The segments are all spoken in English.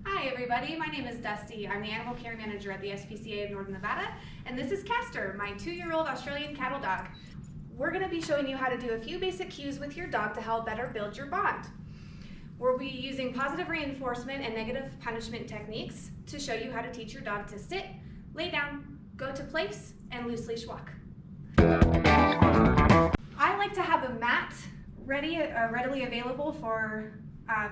Hi everybody, my name is Dusty. I'm the Animal Care Manager at the SPCA of Northern Nevada, and this is Castor, my 2-year-old Australian cattle dog. We're going to be showing you how to do a few basic cues with your dog to help better build your bond. We'll be using positive reinforcement and negative punishment techniques to show you how to teach your dog to sit, lay down, go to place, and loose leash walk. I like to have a mat readily available for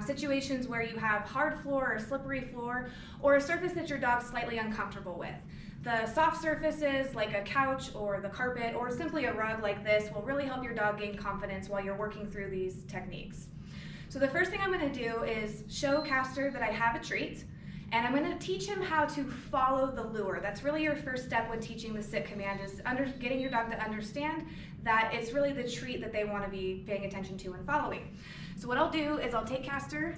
situations where you have hard floor or slippery floor or a surface that your dog's slightly uncomfortable with. The soft surfaces like a couch or the carpet or simply a rug like this will really help your dog gain confidence while you're working through these techniques. So the first thing I'm going to do is show Castor that I have a treat, and I'm going to teach him how to follow the lure. That's really your first step when teaching the sit command, is getting your dog to understand that it's really the treat that they want to be paying attention to and following. So what I'll do is I'll take Castor,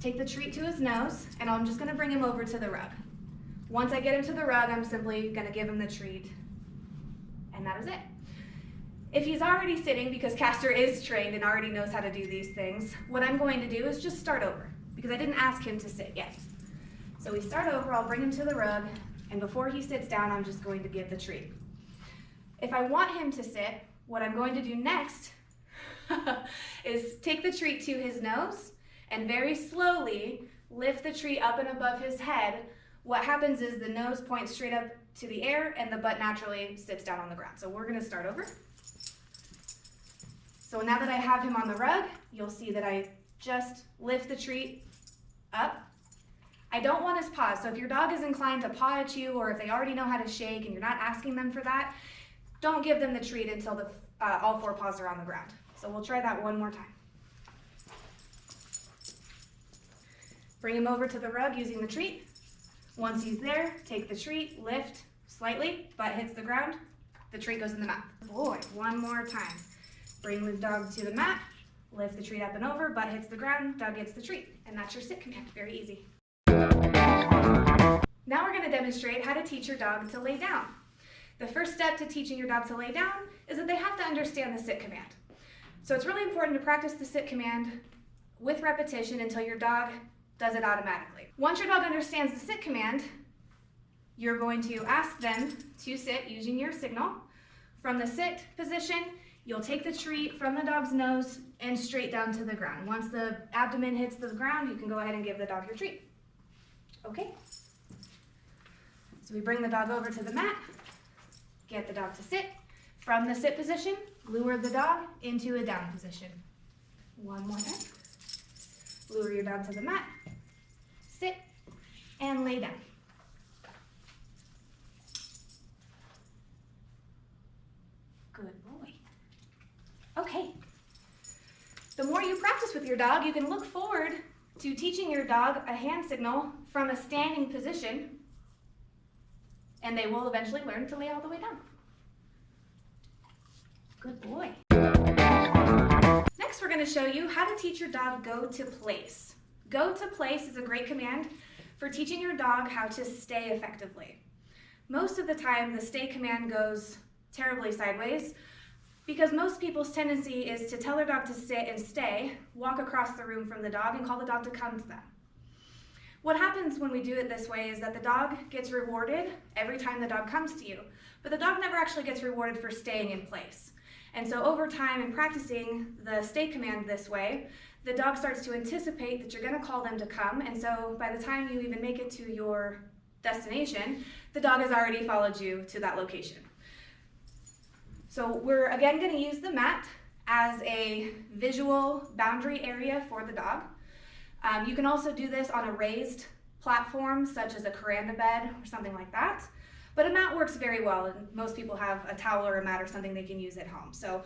take the treat to his nose, and I'm just going to bring him over to the rug. Once I get him to the rug, I'm simply going to give him the treat, and that is it. If he's already sitting, because Castor is trained and already knows how to do these things, what I'm going to do is just start over, because I didn't ask him to sit yet. So we start over, I'll bring him to the rug, and before he sits down, I'm just going to give the treat. If I want him to sit, what I'm going to do next is take the treat to his nose and very slowly lift the treat up and above his head. What happens is the nose points straight up to the air and the butt naturally sits down on the ground. So we're going to start over. So now that I have him on the rug, you'll see that I just lift the treat up. I don't want his paws, so if your dog is inclined to paw at you or if they already know how to shake and you're not asking them for that, don't give them the treat until all 4 paws are on the ground. So we'll try that one more time. Bring him over to the rug using the treat. Once he's there, take the treat, lift slightly, butt hits the ground, the treat goes in the mouth. Boy, one more time. Bring the dog to the mat, lift the treat up and over, butt hits the ground, dog gets the treat. And that's your sit command, very easy. Now we're going to demonstrate how to teach your dog to lay down. The first step to teaching your dog to lay down is that they have to understand the sit command. So it's really important to practice the sit command with repetition until your dog does it automatically. Once your dog understands the sit command, you're going to ask them to sit using your signal. From the sit position, you'll take the treat from the dog's nose and straight down to the ground. Once the abdomen hits the ground, you can go ahead and give the dog your treat. Okay? So we bring the dog over to the mat, get the dog to sit. From the sit position, lure the dog into a down position. One more time. Lure your dog to the mat, sit, and lay down. Good boy. Okay. The more you practice with your dog, you can look forward to teaching your dog a hand signal from a standing position, and they will eventually learn to lay all the way down. Good boy. Next, we're going to show you how to teach your dog go to place. Go to place is a great command for teaching your dog how to stay effectively. Most of the time, the stay command goes terribly sideways because most people's tendency is to tell their dog to sit and stay, walk across the room from the dog, and call the dog to come to them. What happens when we do it this way is that the dog gets rewarded every time the dog comes to you, but the dog never actually gets rewarded for staying in place. And so over time in practicing the stay command this way, the dog starts to anticipate that you're going to call them to come, and so by the time you even make it to your destination, the dog has already followed you to that location. So we're again going to use the mat as a visual boundary area for the dog. You can also do this on a raised platform such as a coranda bed or something like that. But a mat works very well, and most people have a towel or a mat or something they can use at home. So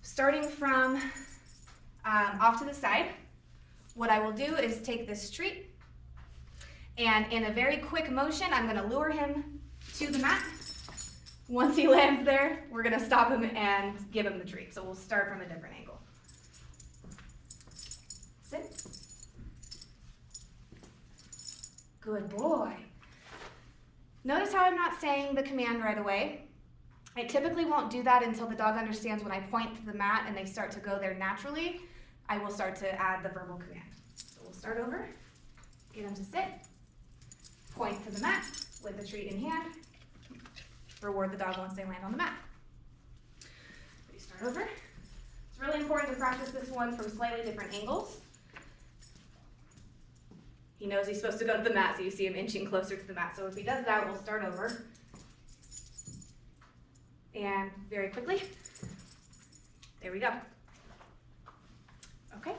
starting from off to the side, what I will do is take this treat, and in a very quick motion, I'm going to lure him to the mat. Once he lands there, we're going to stop him and give him the treat. So we'll start from a different angle. Sit. Good boy. Notice how I'm not saying the command right away. I typically won't do that until the dog understands when I point to the mat and they start to go there naturally. I will start to add the verbal command. So we'll start over. Get him to sit. Point to the mat with the treat in hand. Reward the dog once they land on the mat. We start over. It's really important to practice this one from slightly different angles. He knows he's supposed to go to the mat, so you see him inching closer to the mat. So if he does that, we'll start over. And very quickly, there we go. Okay.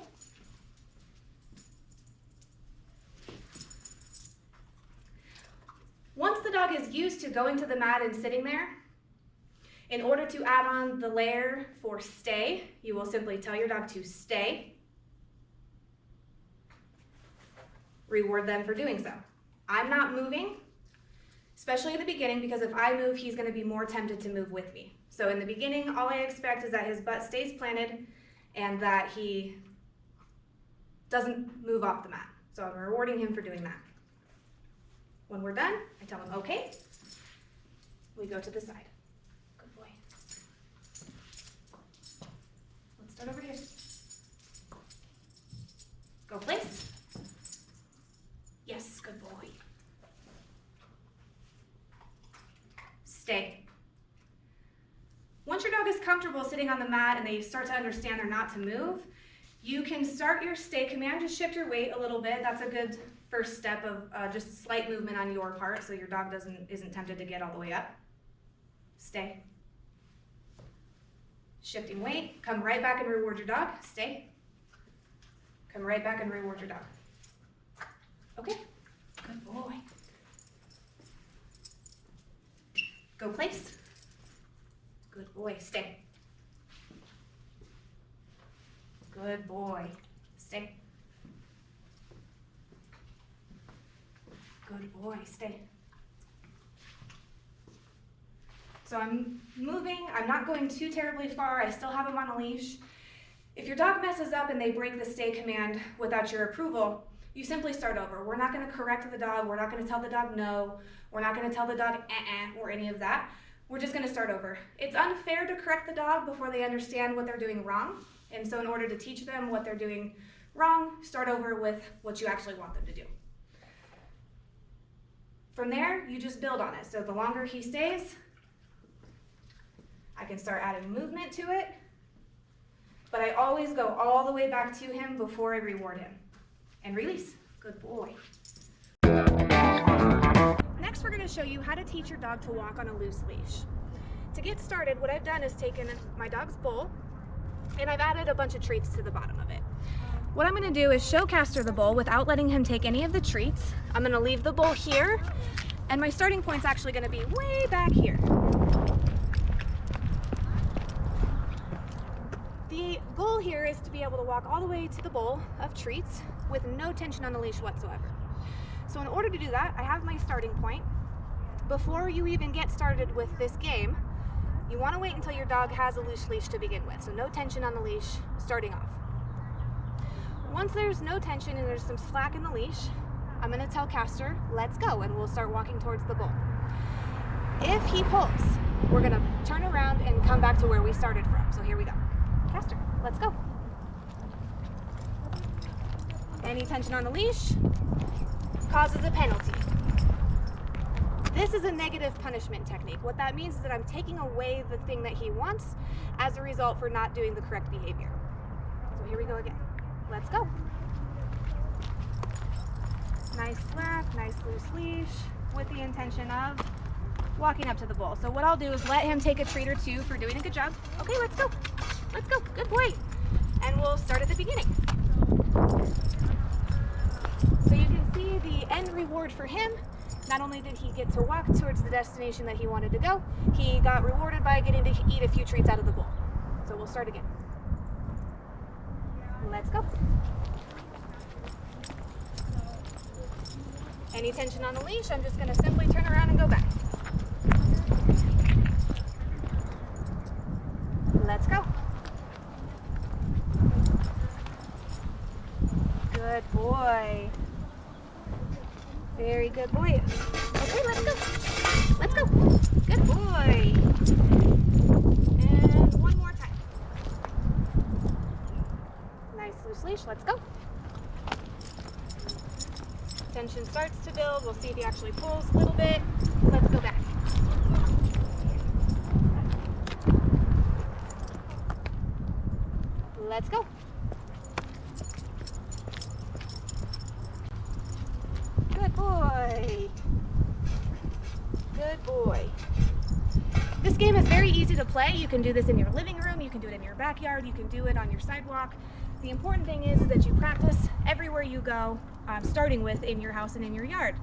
Once the dog is used to going to the mat and sitting there, in order to add on the layer for stay, you will simply tell your dog to stay. Reward them for doing so. I'm not moving, especially in the beginning, because if I move, he's going to be more tempted to move with me. So in the beginning, all I expect is that his butt stays planted and that he doesn't move off the mat. So I'm rewarding him for doing that. When we're done, I tell him, okay, we go to the side. Good boy. Let's start over here. Go place. Yes, good boy. Stay. Once your dog is comfortable sitting on the mat and they start to understand they're not to move, you can start your stay command. Just shift your weight a little bit. That's a good first step of just slight movement on your part so your dog isn't tempted to get all the way up. Stay. Shifting weight. Come right back and reward your dog. Stay. Come right back and reward your dog. Okay. Good boy. Go place. Good boy. Stay. Good boy. Stay. Good boy. Stay. So I'm moving. I'm not going too terribly far. I still have him on a leash. If your dog messes up and they break the stay command without your approval, you simply start over. We're not going to correct the dog. We're not going to tell the dog no. We're not going to tell the dog or any of that. We're just going to start over. It's unfair to correct the dog before they understand what they're doing wrong. And so in order to teach them what they're doing wrong, start over with what you actually want them to do. From there, you just build on it. So the longer he stays, I can start adding movement to it, but I always go all the way back to him before I reward him. And release. Good boy. Next, we're going to show you how to teach your dog to walk on a loose leash. To get started, what I've done is taken my dog's bowl and I've added a bunch of treats to the bottom of it. What I'm going to do is show Castor the bowl without letting him take any of the treats. I'm going to leave the bowl here, and my starting point's actually going to be way back here. The goal here is to be able to walk all the way to the bowl of treats with no tension on the leash whatsoever. So in order to do that, I have my starting point. Before you even get started with this game, you want to wait until your dog has a loose leash to begin with. So no tension on the leash starting off. Once there's no tension and there's some slack in the leash, I'm going to tell Castor, let's go, and we'll start walking towards the bowl. If he pulls, we're going to turn around and come back to where we started from. So here we go. Castor, let's go. Any tension on the leash causes a penalty. This is a negative punishment technique. What that means is that I'm taking away the thing that he wants as a result for not doing the correct behavior. So here we go again. Let's go. Nice slack, nice loose leash with the intention of walking up to the bowl. So what I'll do is let him take a treat or two for doing a good job. Okay, let's go. Let's go. Good boy. And we'll start at the beginning. So you can see the end reward for him. Not only did he get to walk towards the destination that he wanted to go, he got rewarded by getting to eat a few treats out of the bowl. So we'll start again. Let's go. Any tension on the leash, I'm just going to simply turn around and go back. Let's go. Good boy. Very good boy. Okay, let's go. Let's go. Good boy. And one more time. Nice loose leash. Let's go. tension starts to build. We'll see if he actually pulls a little bit. Let's go back. Let's go. Good boy. Good boy. This game is very easy to play. You can do this in your living room, you can do it in your backyard, you can do it on your sidewalk. The important thing is that you practice everywhere you go, starting with in your house and in your yard.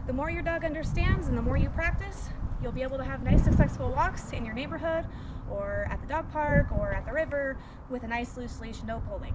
The more your dog understands and the more you practice, you'll be able to have nice successful walks in your neighborhood or at the dog park or at the river with a nice loose leash, no pulling.